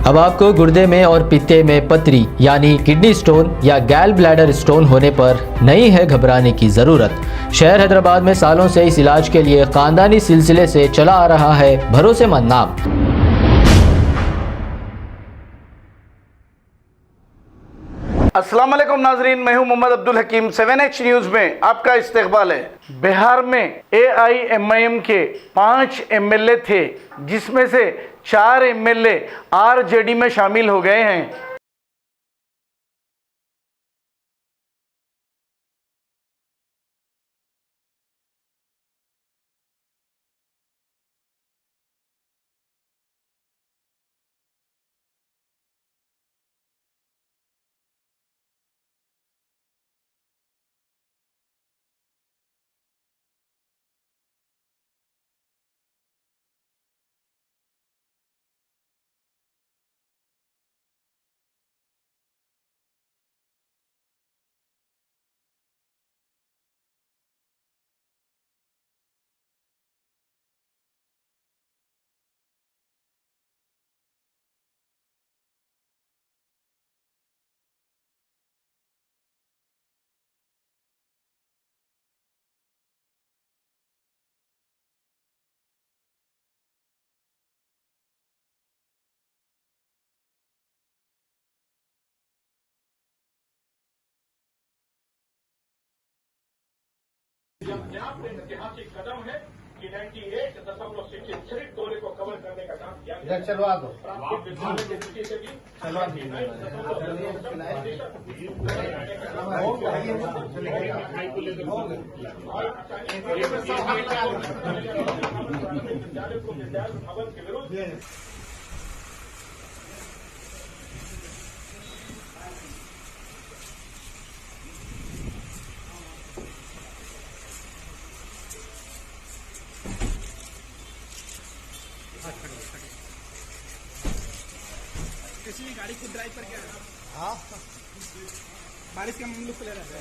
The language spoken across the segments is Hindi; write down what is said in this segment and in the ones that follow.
अब आपको गुर्दे में और पित्ते में पथरी यानी किडनी स्टोन या गैल ब्लैडर स्टोन होने पर नहीं है घबराने की ज़रूरत। शहर हैदराबाद में सालों से इस इलाज के लिए खानदानी सिलसिले से चला आ रहा है भरोसेमंद नाम। अस्सलाम वालेकुम नाजरीन, मैं हूं मोहम्मद अब्दुल हकीम। 7H न्यूज़ में आपका इस्तकबाल है। बिहार में AIMIM के 5 MLA थे, जिसमें से 4 MLA RJD में शामिल हो गए हैं। ऐतिहासिक कदम है कि 98.66 तोले को कवर करने का काम किया गया। चलवा दो की दृष्टि से भी भवन के विरुद्ध किसी भी गाड़ी को ड्राइव करके हाँ बारिश का ममलूक ले रहा है।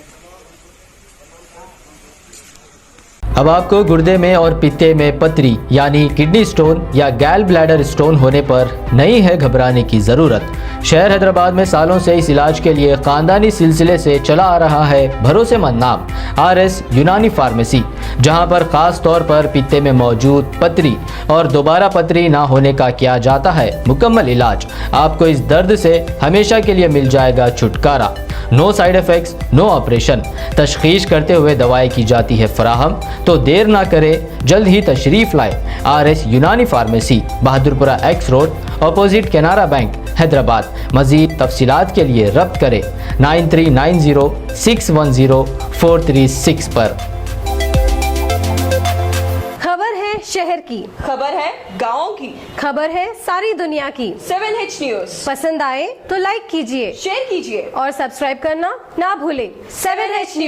अब आपको गुर्दे में और पित्ते में पथरी यानी किडनी स्टोन या गैल ब्लैडर स्टोन होने पर नहीं है घबराने की ज़रूरत। शहर हैदराबाद में सालों से इस इलाज के लिए खानदानी सिलसिले से चला आ रहा है भरोसेमंद नाम RS यूनानी फार्मेसी, जहां पर खास तौर पर पित्ते में मौजूद पथरी और दोबारा पथरी ना होने का किया जाता है मुकम्मल इलाज। आपको इस दर्द से हमेशा के लिए मिल जाएगा छुटकारा। No side effects, no operation. तशखीस करते हुए दवाएं की जाती है फराहम। तो देर ना करें, जल्द ही तशरीफ लाए RS Unani pharmacy, Bahadurpura X road, opposite Canara bank, Hyderabad. मजीद तफसीलात के लिए रब्त करें 9390610436 पर। खबर है शहर की, खबर है गाँव की, खबर है सारी दुनिया की। 7H न्यूज़ पसंद आए तो लाइक कीजिए, शेयर कीजिए और सब्सक्राइब करना ना भूलें। 7H news.